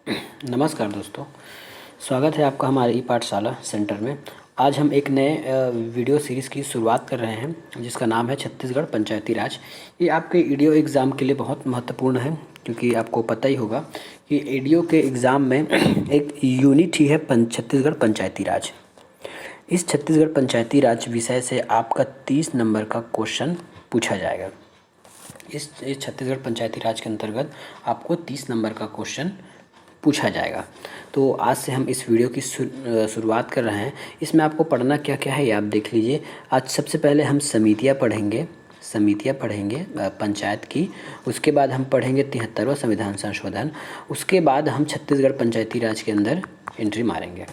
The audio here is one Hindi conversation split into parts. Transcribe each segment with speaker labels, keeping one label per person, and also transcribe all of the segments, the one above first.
Speaker 1: नमस्कार दोस्तों, स्वागत है आपका हमारे ई पाठशाला सेंटर में। आज हम एक नए वीडियो सीरीज़ की शुरुआत कर रहे हैं जिसका नाम है छत्तीसगढ़ पंचायती राज। ये आपके ईडीओ एग्ज़ाम के लिए बहुत महत्वपूर्ण है, क्योंकि आपको पता ही होगा कि ईडीओ के एग्ज़ाम में एक यूनिट ही है छत्तीसगढ़ पंचायती राज। इस छत्तीसगढ़ पंचायती राज विषय से आपका 30 नंबर का क्वेश्चन पूछा जाएगा। इस छत्तीसगढ़ पंचायती राज के अंतर्गत आपको 30 नंबर का क्वेश्चन पूछा जाएगा। तो आज से हम इस वीडियो की शुरुआत कर रहे हैं। इसमें आपको पढ़ना क्या क्या है ये आप देख लीजिए। आज सबसे पहले हम समितियां पढ़ेंगे पंचायत की। उसके बाद हम पढ़ेंगे 73वां संविधान संशोधन। उसके बाद हम छत्तीसगढ़ पंचायती राज के अंदर एंट्री मारेंगे।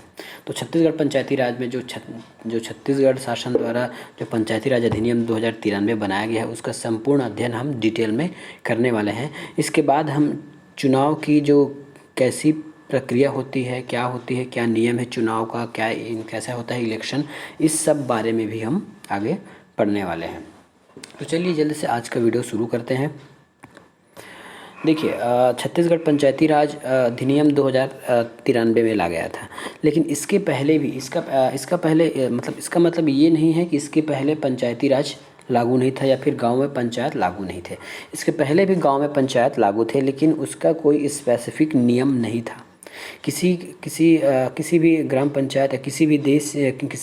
Speaker 1: तो छत्तीसगढ़ पंचायती राज में जो छत्तीसगढ़ शासन द्वारा जो पंचायती राज अधिनियम 2093 बनाया गया है, उसका संपूर्ण अध्ययन हम डिटेल में करने वाले हैं। इसके बाद हम चुनाव की जो कैसी प्रक्रिया होती है, क्या नियम है चुनाव का, कैसा होता है इलेक्शन, इस सब बारे में भी हम आगे पढ़ने वाले हैं। तो चलिए जल्दी से आज का वीडियो शुरू करते हैं। देखिए, छत्तीसगढ़ पंचायती राज अधिनियम 2093 में ला गया था, लेकिन इसके पहले भी इसका मतलब ये नहीं है कि इसके पहले पंचायती राज लागू नहीं था या फिर गांव में पंचायत लागू नहीं थे। इसके पहले भी गांव में पंचायत लागू थे, लेकिन उसका कोई स्पेसिफिक नियम नहीं था। किसी भी ग्राम पंचायत या किसी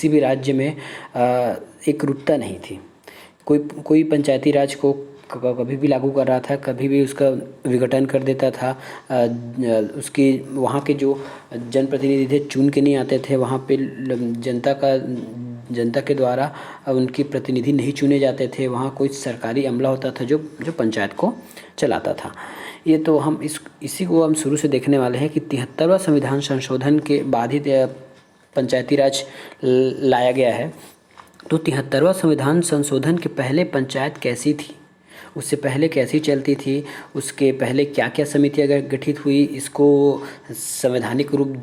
Speaker 1: भी राज्य में एकरूपता नहीं थी। कोई पंचायती राज को कभी भी लागू कर रहा था, कभी भी उसका विघटन कर देता था। उसकी वहाँ के जो जनप्रतिनिधि थे चुन के नहीं आते थे, वहाँ पे जनता के द्वारा उनके प्रतिनिधि नहीं चुने जाते थे। वहाँ कोई सरकारी अमला होता था जो पंचायत को चलाता था। ये तो हम इसी को हम शुरू से देखने वाले हैं कि 73वां संविधान संशोधन के बाद ही पंचायती राज लाया गया है। तो 73वां संविधान संशोधन के पहले पंचायत कैसी थी, उससे पहले कैसी चलती थी, उसके पहले क्या क्या समितियाँ गठित हुई, इसको संवैधानिक रूप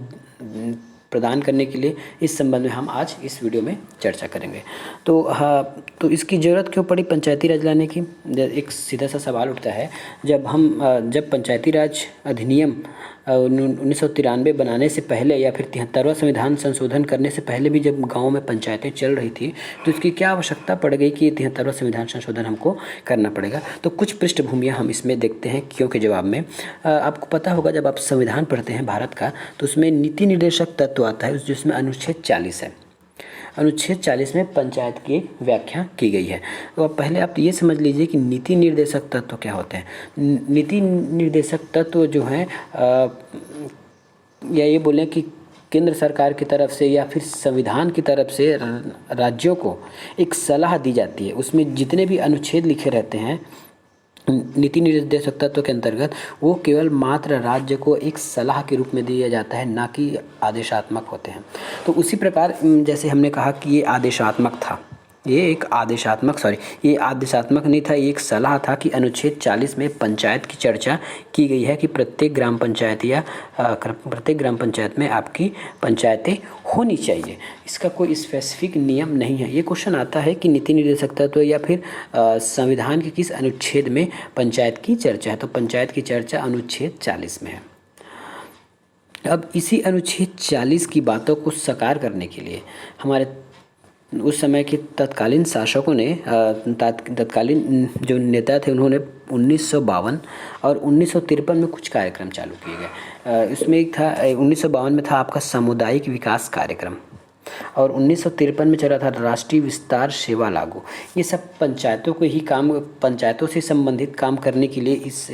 Speaker 1: प्रदान करने के लिए इस संबंध में हम आज इस वीडियो में चर्चा करेंगे। तो इसकी ज़रूरत क्यों पड़ी पंचायती राज लाने की? एक सीधा सा सवाल उठता है। जब पंचायती राज अधिनियम 1993 बनाने से पहले या फिर 73वां संविधान संशोधन करने से पहले भी जब गाँव में पंचायतें चल रही थी, तो इसकी क्या आवश्यकता पड़ गई कि 73वां संविधान संशोधन हमको करना पड़ेगा? तो कुछ पृष्ठभूमियाँ हम इसमें देखते हैं क्यों के जवाब में। आपको पता होगा, जब आप संविधान पढ़ते हैं भारत का, तो उसमें नीति निर्देशक तत्व आता है जिसमें अनुच्छेद 40 है। अनुच्छेद 40 में पंचायत की व्याख्या की गई है। तो अब पहले आप ये समझ लीजिए कि नीति निर्देशक तत्व क्या होते हैं। नीति निर्देशक तत्व जो हैं, या ये बोलें कि केंद्र सरकार की तरफ से या फिर संविधान की तरफ से राज्यों को एक सलाह दी जाती है। उसमें जितने भी अनुच्छेद लिखे रहते हैं नीति निर्देशक तत्व के अंतर्गत, वो केवल मात्र राज्य को एक सलाह के रूप में दिया जाता है, ना कि आदेशात्मक होते हैं। तो उसी प्रकार जैसे हमने कहा कि ये आदेशात्मक नहीं था, ये एक सलाह था कि अनुच्छेद 40 में पंचायत की चर्चा की गई है कि प्रत्येक ग्राम पंचायत में आपकी पंचायतें होनी चाहिए। इसका कोई स्पेसिफिक नियम नहीं है। ये क्वेश्चन आता है कि नीति निर्देशक तत्व या फिर संविधान के किस अनुच्छेद में पंचायत की चर्चा है? तो पंचायत की चर्चा अनुच्छेद 40 में है। अब इसी अनुच्छेद 40 की बातों को साकार करने के लिए हमारे उस समय के तत्कालीन शासकों ने, तत्कालीन जो नेता थे, उन्होंने 1952 और 1953 में कुछ कार्यक्रम चालू किए गए। इसमें एक था 1952 में था आपका सामुदायिक विकास कार्यक्रम, और 1953 में चला था राष्ट्रीय विस्तार सेवा लागू। ये सब पंचायतों से संबंधित काम करने के लिए इस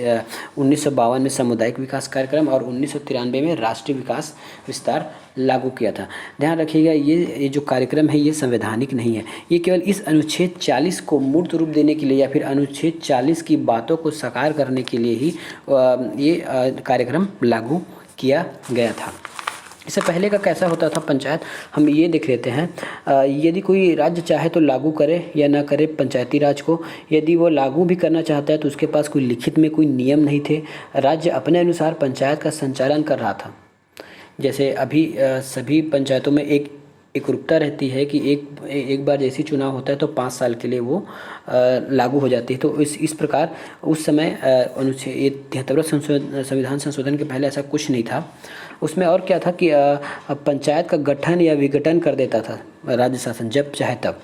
Speaker 1: 1952 में सामुदायिक विकास कार्यक्रम और 1993 में राष्ट्रीय विकास विस्तार लागू किया था। ध्यान रखिएगा, ये जो कार्यक्रम है ये संवैधानिक नहीं है। ये केवल इस अनुच्छेद 40 को मूर्त रूप देने के लिए या फिर अनुच्छेद 40 की बातों को साकार करने के लिए ही ये कार्यक्रम लागू किया गया था। इससे पहले का कैसा होता था पंचायत, हम ये देख लेते हैं। यदि कोई राज्य चाहे तो लागू करे या ना करे पंचायती राज को। यदि वो लागू भी करना चाहता है तो उसके पास कोई लिखित में कोई नियम नहीं थे। राज्य अपने अनुसार पंचायत का संचालन कर रहा था। जैसे अभी सभी पंचायतों में एक एकरूपता रहती है कि एक बार जैसी चुनाव होता है तो 5 साल के लिए वो लागू हो जाती है। तो इस प्रकार उस समय अनुच्छेद 73 संविधान संशोधन के पहले ऐसा कुछ नहीं था। उसमें और क्या था कि पंचायत का गठन या विघटन कर देता था राज्य शासन जब चाहे तब।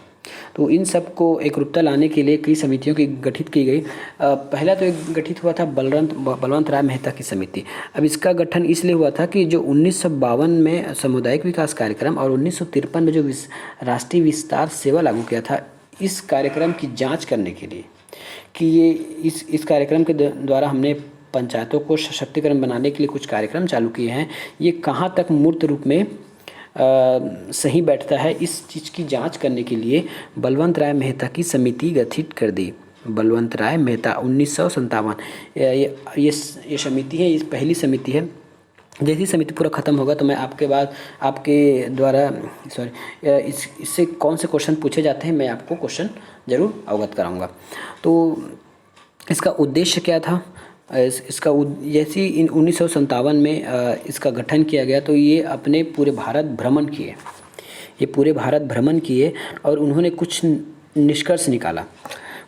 Speaker 1: तो इन सब को एकरूपता लाने के लिए कई समितियों की गठित की गई। पहला तो एक गठित हुआ था बलवंत राय मेहता की समिति। अब इसका गठन इसलिए हुआ था कि जो 1952 में सामुदायिक विकास कार्यक्रम और 1953 में जो राष्ट्रीय विस्तार सेवा लागू किया था, इस कार्यक्रम की जांच करने के लिए कि ये इस कार्यक्रम के द्वारा हमने पंचायतों को सशक्तिकरण बनाने के लिए कुछ कार्यक्रम चालू किए हैं, ये कहाँ तक मूर्त रूप में सही बैठता है, इस चीज़ की जांच करने के लिए बलवंत राय मेहता की समिति गठित कर दी। बलवंत राय मेहता 1957 ये समिति है, ये पहली समिति है। जैसी समिति पूरा ख़त्म होगा तो मैं आपके द्वारा इससे कौन से क्वेश्चन पूछे जाते हैं मैं आपको क्वेश्चन ज़रूर अवगत कराऊंगा। तो इसका उद्देश्य क्या था? इसका जैसे 1957 में इसका गठन किया गया तो ये अपने पूरे भारत भ्रमण किए और उन्होंने कुछ निष्कर्ष निकाला।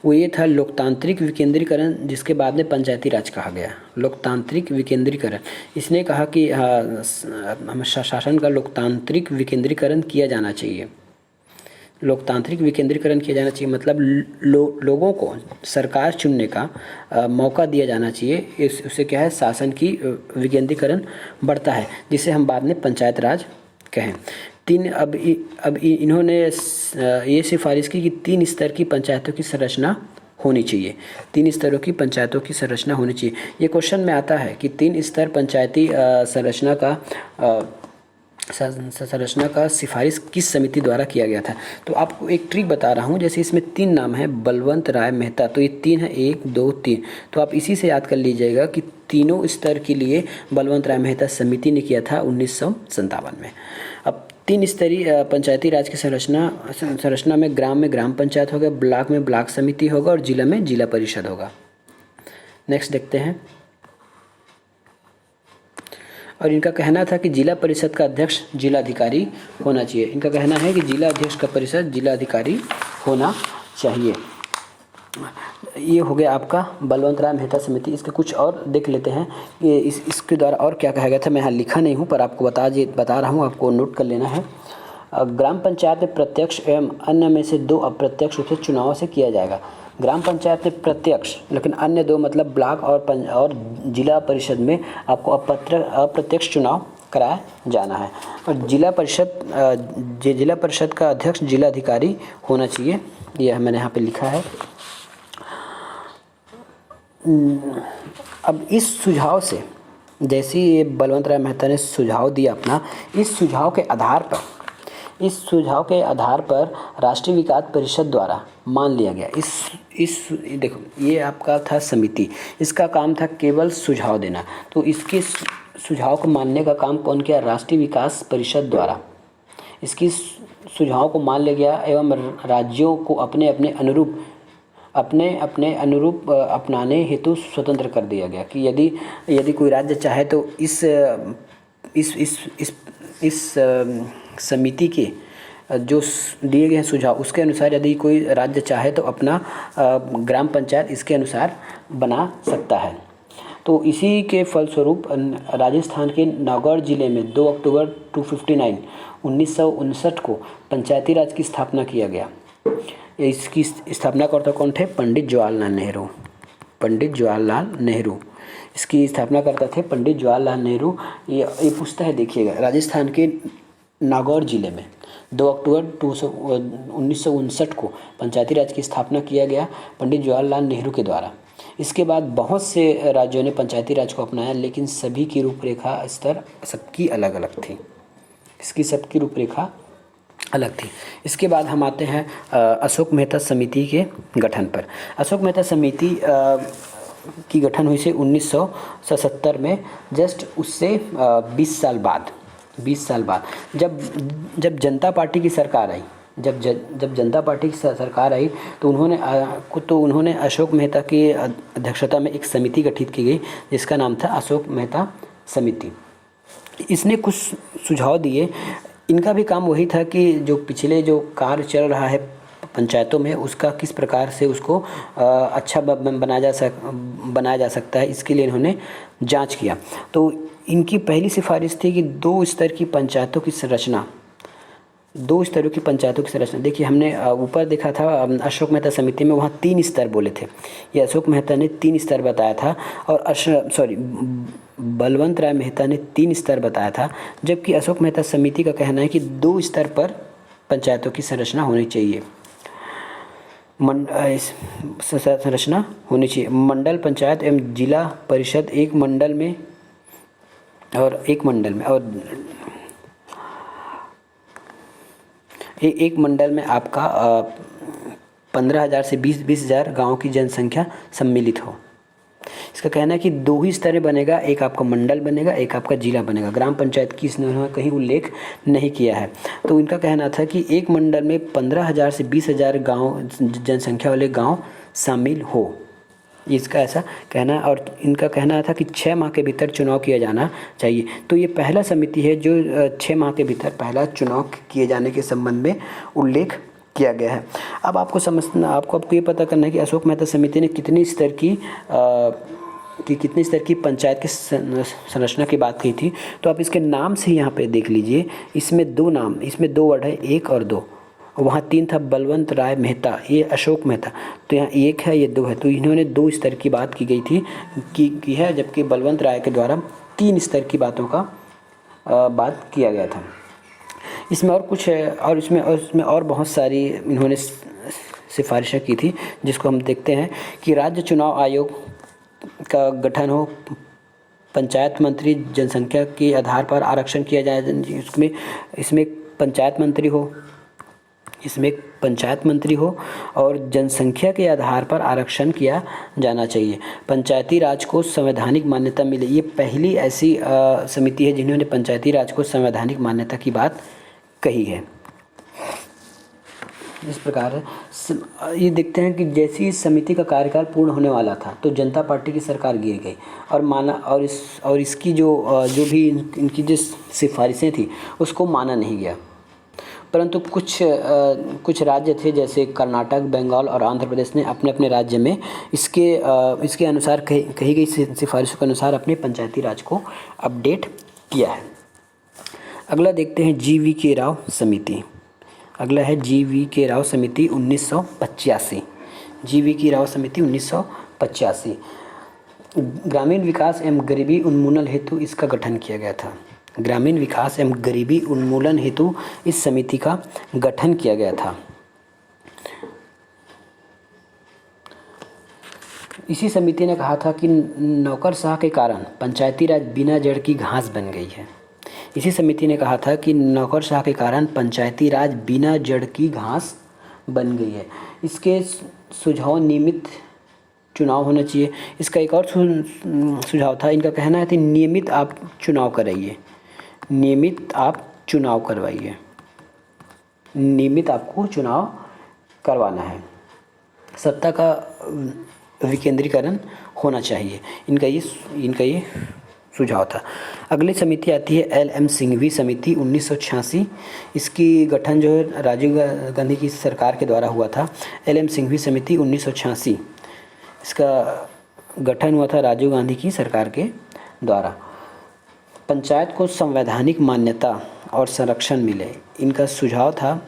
Speaker 1: वो ये था लोकतांत्रिक विकेंद्रीकरण, जिसके बाद में पंचायती राज कहा गया। लोकतांत्रिक विकेंद्रीकरण, इसने कहा कि हम शासन का लोकतांत्रिक विकेंद्रीकरण किया जाना चाहिए। लोकतांत्रिक विकेंद्रीकरण किया जाना चाहिए मतलब लोगों को सरकार चुनने का मौका दिया जाना चाहिए। उससे क्या है, शासन की विकेंद्रीकरण बढ़ता है, जिसे हम बाद में पंचायत राज कहें। अब इन्होंने ये सिफारिश की कि 3 स्तर की पंचायतों की संरचना होनी चाहिए। 3 स्तरों की पंचायतों की संरचना होनी चाहिए। ये क्वेश्चन में आता है कि 3 स्तर पंचायती संरचना का सिफारिश किस समिति द्वारा किया गया था। तो आपको एक ट्रिक बता रहा हूँ। जैसे इसमें 3 नाम है बलवंत राय मेहता, तो ये 3 है, 1 2 3। तो आप इसी से याद कर लीजिएगा कि तीनों स्तर के लिए बलवंत राय मेहता समिति ने किया था 1957 में। अब 3 स्तरीय पंचायती राज की संरचना में ग्राम पंचायत होगा, ब्लॉक में ब्लॉक समिति होगा और जिला में जिला परिषद होगा। नेक्स्ट देखते हैं। और इनका कहना था कि जिला परिषद का अध्यक्ष जिलाधिकारी होना चाहिए। इनका कहना है कि जिला अध्यक्ष का परिषद जिलाधिकारी होना चाहिए। ये हो गया आपका बलवंत राय मेहता समिति। इसके कुछ और देख लेते हैं कि इसके द्वारा और क्या कहा गया था। मैं यहाँ लिखा नहीं हूँ पर आपको बता रहा हूँ, आपको नोट कर लेना है। ग्राम पंचायत में प्रत्यक्ष एवं अन्य में से 2 अप्रत्यक्ष रूप से चुनाव से किया जाएगा। ग्राम पंचायत में प्रत्यक्ष, लेकिन अन्य 2 मतलब ब्लॉक और जिला परिषद में आपको अप्रत्यक्ष चुनाव कराया जाना है। और जिला परिषद का अध्यक्ष जिलाधिकारी होना चाहिए। यह मैंने यहाँ पे लिखा है। अब इस सुझाव से, जैसे ये बलवंत राय मेहता ने सुझाव दिया अपना, इस सुझाव के आधार पर राष्ट्रीय विकास परिषद द्वारा मान लिया गया। इस देखो, ये आपका था समिति, इसका काम था केवल सुझाव देना। तो इसके सुझाव को मानने का काम कौन किया? राष्ट्रीय विकास परिषद द्वारा इसकी सुझाव को मान लिया गया एवं राज्यों को अपने अपने अनुरूप अपनाने हेतु स्वतंत्र कर दिया गया कि यदि कोई राज्य चाहे तो इस समिति के जो दिए गए सुझाव उसके अनुसार यदि कोई राज्य चाहे तो अपना ग्राम पंचायत इसके अनुसार बना सकता है। तो इसी के फलस्वरूप राजस्थान के नागौर जिले में 2 अक्टूबर 1959 को पंचायती राज की स्थापना किया गया। इसकी स्थापना करता कौन थे? पंडित जवाहरलाल नेहरू। इसकी स्थापना करता थे पंडित जवाहरलाल नेहरू। ये पुस्तक है, देखिएगा। राजस्थान के नागौर जिले में 2 अक्टूबर 1959 को पंचायती राज की स्थापना किया गया पंडित जवाहरलाल नेहरू के द्वारा। इसके बाद बहुत से राज्यों ने पंचायती राज को अपनाया, लेकिन सभी की रूपरेखा स्तर सबकी अलग अलग थी। सबकी रूपरेखा अलग थी। इसके बाद हम आते हैं अशोक मेहता समिति के गठन पर। अशोक मेहता समिति की गठन हुई से 1977 में, जस्ट उससे 20 साल बाद जब जनता पार्टी की सरकार आई, जब जनता पार्टी की सरकार आई तो उन्होंने अशोक मेहता की अध्यक्षता में एक समिति गठित की गई जिसका नाम था अशोक मेहता समिति। इसने कुछ सुझाव दिए। इनका भी काम वही था कि जो पिछले जो कार्य चल रहा है पंचायतों में उसका किस प्रकार से उसको अच्छा बनाया जा सकता है, इसके लिए इन्होंने जांच किया। तो इनकी पहली सिफारिश थी कि 2 स्तरों की पंचायतों की संरचना। देखिए हमने ऊपर देखा था अशोक मेहता समिति में, वहाँ 3 स्तर बोले थे। ये अशोक मेहता ने 3 स्तर बताया था और बलवंत राय मेहता ने 3 स्तर बताया था, जबकि अशोक मेहता समिति का कहना है कि 2 स्तर पर पंचायतों की संरचना होनी चाहिए। मंडल पंचायत एवं जिला परिषद एक मंडल में और एक मंडल में आपका 15,000 से 20,000 गाँव की जनसंख्या सम्मिलित हो। इसका कहना है कि 2 ही स्तर बनेगा, एक आपका मंडल बनेगा, एक आपका जिला बनेगा। ग्राम पंचायत की इसने कहीं उल्लेख नहीं किया है। तो इनका कहना था कि एक मंडल में 15,000 से 20,000 गाँव जनसंख्या वाले गाँव शामिल हो, इसका ऐसा कहना। और इनका कहना था कि 6 माह के भीतर चुनाव किया जाना चाहिए। तो ये पहला समिति है जो 6 माह के भीतर पहला चुनाव किए जाने के संबंध में उल्लेख किया गया है। अब आपको ये पता करना है कि अशोक मेहता समिति ने कितनी स्तर की पंचायत की संरचना की बात की थी। तो आप इसके नाम से यहाँ पे देख लीजिए, इसमें 2 वर्ड है, 1 और 2। वहाँ 3 था बलवंत राय मेहता, ये अशोक मेहता, तो यहाँ 1 है, ये 2 है। तो इन्होंने 2 स्तर की बात की गई थी की है, जबकि बलवंत राय के द्वारा 3 स्तर की बातों का बात किया गया था। इसमें और कुछ है और इसमें और बहुत सारी इन्होंने सिफारिशें की थी, जिसको हम देखते हैं कि राज्य चुनाव आयोग का गठन हो, पंचायत मंत्री जनसंख्या के आधार पर आरक्षण किया जाए, इसमें पंचायत मंत्री हो और जनसंख्या के आधार पर आरक्षण किया जाना चाहिए। पंचायती राज को संवैधानिक मान्यता मिले, ये पहली ऐसी समिति है जिन्होंने पंचायती राज को संवैधानिक मान्यता की बात कही है। इस प्रकार ये देखते हैं कि जैसे इस समिति का कार्यकाल पूर्ण होने वाला था तो जनता पार्टी की सरकार गिर गई और इसकी जो भी इनकी जो सिफारिशें थी उसको माना नहीं गया। परंतु कुछ राज्य थे जैसे कर्नाटक, बंगाल और आंध्र प्रदेश ने अपने अपने राज्य में इसके अनुसार कही गई सिफारिशों के अनुसार अपने पंचायती राज को अपडेट किया है। अगला देखते हैं GV.K. राव समिति। अगला है GV.K. राव समिति 1985। GV.K. राव समिति 1985 ग्रामीण विकास एवं गरीबी उन्मूलन हेतु इसका गठन किया गया था। ग्रामीण विकास एवं गरीबी उन्मूलन हेतु इस समिति का गठन किया गया था। इसी समिति ने कहा था कि नौकरशाह के कारण पंचायती राज बिना जड़ की घास बन गई है। इसी समिति ने कहा था कि नौकरशाह के कारण पंचायती राज बिना जड़ की घास बन गई है। इसके सुझाव नियमित चुनाव होना चाहिए। इसका एक और सुझाव था, इनका कहना है कि नियमित आप चुनाव कराइए, नियमित आप चुनाव करवाइए, नियमित आपको चुनाव करवाना है। सत्ता का विकेंद्रीकरण होना चाहिए, इनका ये सुझाव था। अगली समिति आती है LM सिंघवी समिति 1986। इसकी गठन जो है राजीव गांधी की सरकार के द्वारा हुआ था। LM सिंघवी समिति 1986 इसका गठन हुआ था राजीव गांधी की सरकार के द्वारा। पंचायत को संवैधानिक मान्यता और संरक्षण मिले, इनका सुझाव था।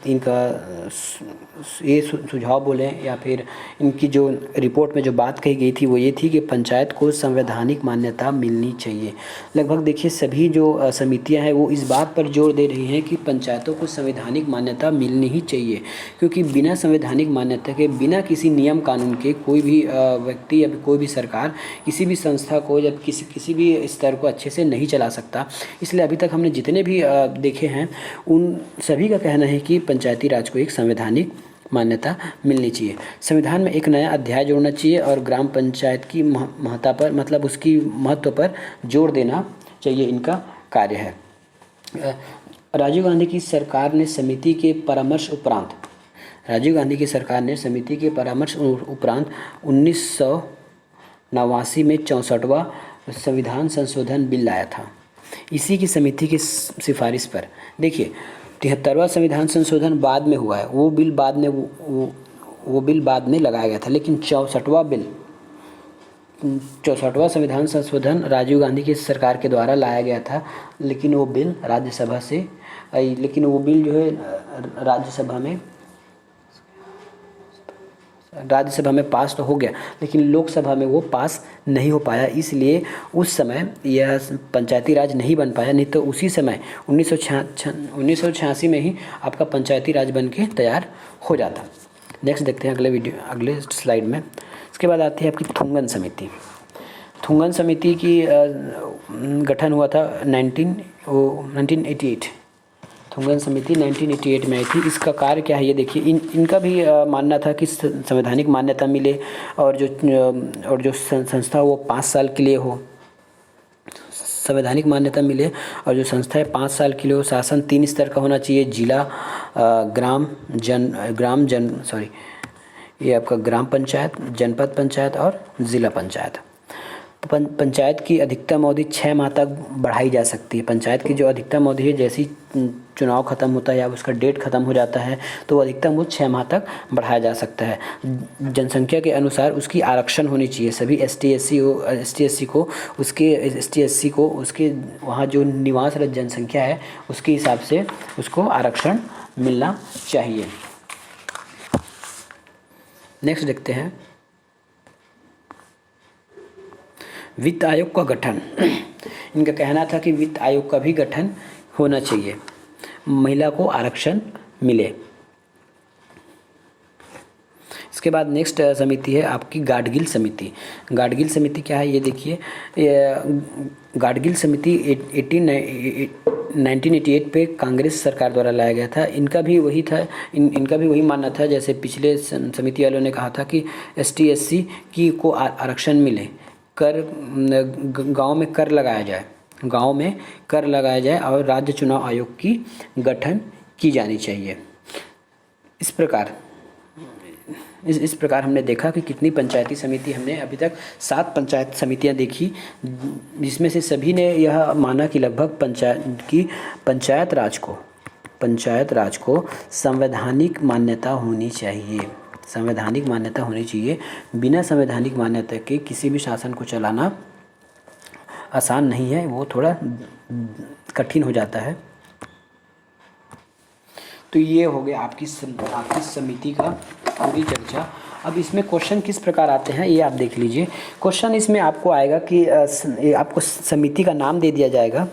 Speaker 1: ये सुझाव बोले या फिर इनकी जो रिपोर्ट में जो बात कही गई थी वो ये थी कि पंचायत को संवैधानिक मान्यता मिलनी चाहिए। लगभग देखिए सभी जो समितियां हैं वो इस बात पर जोर दे रही हैं कि पंचायतों को संवैधानिक मान्यता मिलनी ही चाहिए, क्योंकि बिना संवैधानिक मान्यता के, बिना किसी नियम कानून के कोई भी व्यक्ति या कोई भी सरकार किसी भी संस्था को या किसी भी स्तर को अच्छे से नहीं चला सकता। इसलिए अभी तक हमने जितने भी देखे हैं उन सभी का कहना है कि पंचायती राज को एक संवैधानिक मान्यता मिलनी चाहिए। संविधान में एक नया अध्याय जोड़ना चाहिए और ग्राम पंचायत की महत्ता पर, मतलब उसकी महत्व पर जोर देना चाहिए, इनका कार्य है। राजीव गांधी की सरकार ने समिति के परामर्श उपरांत 1989 में 64वां संविधान संशोधन बिल लाया था। इसी की समिति की सिफारिश पर देखिए 73वां संविधान संशोधन बाद में हुआ है, वो बिल बाद में वो बिल बाद में लगाया गया था। लेकिन 64वां संविधान संशोधन राजीव गांधी की सरकार के द्वारा लाया गया था, लेकिन वो बिल जो है राज्यसभा में पास तो हो गया, लेकिन लोकसभा में वो पास नहीं हो पाया। इसलिए उस समय यह पंचायती राज नहीं बन पाया। नहीं तो उसी समय 1986 में ही आपका पंचायती राज बन के तैयार हो जाता। नेक्स्ट देखते हैं अगले स्लाइड में। इसके बाद आती है आपकी थुंगन समिति। थुंगन समिति की गठन हुआ था 1988। थुंगन समिति 1988 में आई थी। इसका कार्य क्या है ये देखिए। इनका भी मानना था कि संवैधानिक मान्यता मिले और जो संस्था वो 5 साल के लिए हो, संवैधानिक मान्यता मिले और जो संस्था है 5 साल के लिए हो। शासन 3 स्तर का होना चाहिए, जिला, ये आपका ग्राम पंचायत, जनपद पंचायत और ज़िला पंचायत। पंचायत की अधिकतम अवधि 6 माह तक बढ़ाई जा सकती है। पंचायत की जो अधिकतम अवधि है, जैसी चुनाव खत्म होता है या उसका डेट खत्म हो जाता है तो अधिकतम वो 6 माह तक बढ़ाया जा सकता है। जनसंख्या के अनुसार उसकी आरक्षण होनी चाहिए। सभी एस टी एस सी को उसके वहाँ जो निवासरत जनसंख्या है उसके हिसाब से उसको आरक्षण मिलना चाहिए। नेक्स्ट देखते हैं वित्त आयोग का गठन। इनका कहना था कि वित्त आयोग का भी गठन होना चाहिए, महिला को आरक्षण मिले। इसके बाद नेक्स्ट समिति है आपकी गाडगिल समिति। गाडगिल समिति क्या है ये देखिए। गाडगिल समिति 1988 पे कांग्रेस सरकार द्वारा लाया गया था। इनका भी वही था, इनका भी वही मानना था जैसे पिछले समिति वालों ने कहा था कि ST SC को आरक्षण मिले, गांव में कर लगाया जाए और राज्य चुनाव आयोग की गठन की जानी चाहिए। इस प्रकार हमने देखा कि कितनी पंचायती समिति हमने अभी तक 7 पंचायत समितियां देखी, जिसमें से सभी ने यह माना कि लगभग पंचायत राज को संवैधानिक मान्यता होनी चाहिए। बिना संवैधानिक मान्यता के किसी भी शासन को चलाना आसान नहीं है, वो थोड़ा कठिन हो जाता है। तो ये हो गया आपकी समिति का पूरी चर्चा। अब इसमें क्वेश्चन किस प्रकार आते हैं ये आप देख लीजिए। क्वेश्चन इसमें आपको आएगा कि आपको समिति का नाम दे दिया जाएगा,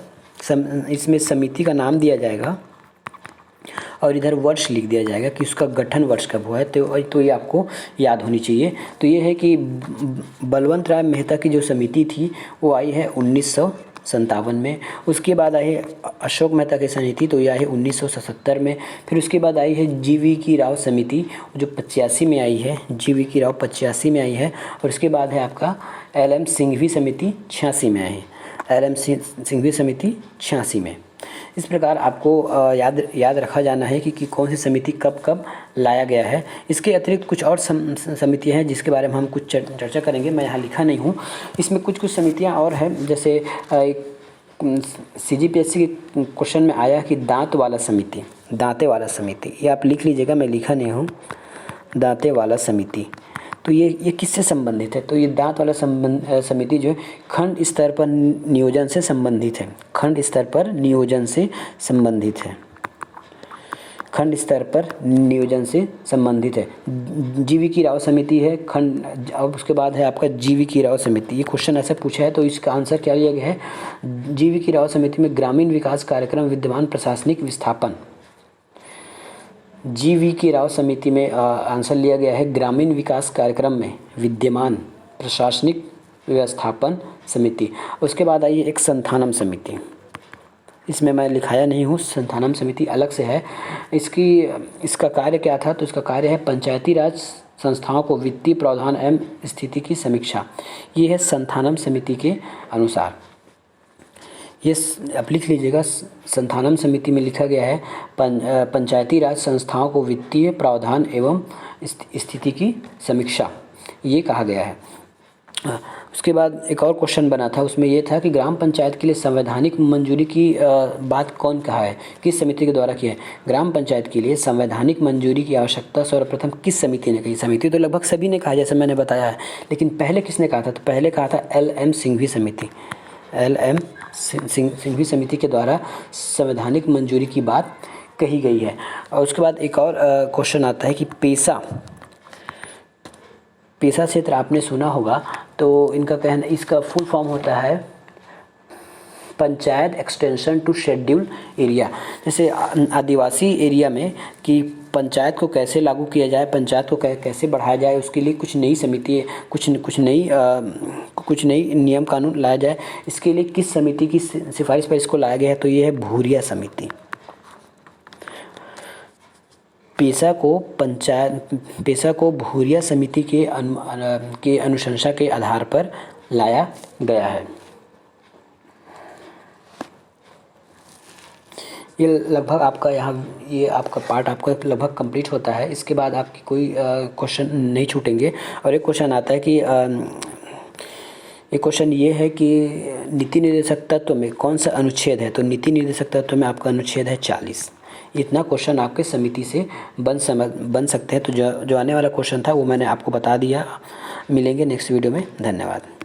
Speaker 1: इसमें समिति का नाम दिया जाएगा और इधर वर्ष लिख दिया जाएगा कि उसका गठन वर्ष कब हुआ है। तो ये आपको याद होनी चाहिए। तो ये है कि बलवंत राय मेहता की जो समिति थी वो आई है 1957 में। उसके बाद आई है अशोक मेहता की समिति, तो ये आई है 1977 में। फिर उसके बाद आई है GV राव समिति जो 85 में आई है, GV राव 85 में आई है। और उसके बाद है आपका LM सिंघवी समिति 86 में आई है, LM सिंघवी समिति 86 में। इस प्रकार आपको याद रखा जाना है कि कौन सी समिति कब लाया गया है। इसके अतिरिक्त कुछ और समितियां हैं जिसके बारे में हम कुछ चर्चा करेंगे, मैं यहाँ लिखा नहीं हूँ। इसमें कुछ समितियां और हैं, जैसे CGPSC के क्वेश्चन में आया कि दांते वाला समिति, ये आप लिख लीजिएगा, मैं लिखा नहीं हूँ। दांते वाला समिति, तो ये किससे संबंधित है? तो ये दांत वाला समिति जो है खंड स्तर पर नियोजन से संबंधित है। GV राव समिति है खंड। अब उसके बाद है आपका GV राव समिति। ये क्वेश्चन ऐसे पूछा है तो इसका आंसर क्या लिया गया है? GV राव समिति में ग्रामीण विकास कार्यक्रम विद्यमान प्रशासनिक विस्थापन। GV राव समिति में आंसर लिया गया है ग्रामीण विकास कार्यक्रम में विद्यमान प्रशासनिक व्यवस्थापन समिति। उसके बाद आई एक संथानम समिति, इसमें मैं लिखाया नहीं हूँ, संथानम समिति अलग से है। इसका कार्य क्या था? तो इसका कार्य है पंचायती राज संस्थाओं को वित्तीय प्रावधान एवं स्थिति की समीक्षा। ये है संथानम समिति के अनुसार। ये आप लिख लीजिएगा, संथानम समिति में लिखा गया है पंचायती राज संस्थाओं को वित्तीय प्रावधान एवं स्थिति की समीक्षा, ये कहा गया है। उसके बाद एक और क्वेश्चन बना था, उसमें ये था कि ग्राम पंचायत के लिए संवैधानिक मंजूरी की बात कौन कहा है, किस समिति के द्वारा की है। ग्राम पंचायत के लिए संवैधानिक मंजूरी की आवश्यकता सर्वप्रथम किस समिति ने कही। समिति तो लगभग सभी ने कहा, जैसे मैंने बताया है, लेकिन पहले किसने कहा था, तो पहले कहा था LM सिंघवी समिति। LM सिंघवी समिति के द्वारा संवैधानिक मंजूरी की बात कही गई है। और उसके बाद एक और क्वेश्चन आता है कि पेशा क्षेत्र आपने सुना होगा, तो इनका कहना, इसका फुल फॉर्म होता है panchayat extension to schedule area. जैसे आदिवासी एरिया में कि पंचायत को कैसे लागू किया जाए, पंचायत को कैसे बढ़ाया जाए, उसके लिए कुछ नई समिति, कुछ नई नियम कानून लाया जाए। इसके लिए किस समिति की सिफारिश पर इसको लाया गया है, तो ये है भूरिया समिति। पेशा को भूरिया समिति के अनुशंसा के आधार पर लाया गया है। ये लगभग आपका ये आपका पार्ट आपका लगभग कंप्लीट होता है। इसके बाद आपकी कोई क्वेश्चन नहीं छूटेंगे। और एक क्वेश्चन आता है कि एक क्वेश्चन ये है कि नीति निर्देशक तत्व में कौन सा अनुच्छेद है, तो नीति निर्देशक तत्व में आपका अनुच्छेद है 40। इतना क्वेश्चन आपके समिति से बन सकते हैं। तो जो आने वाला क्वेश्चन था वो मैंने आपको बता दिया। मिलेंगे नेक्स्ट वीडियो में। धन्यवाद।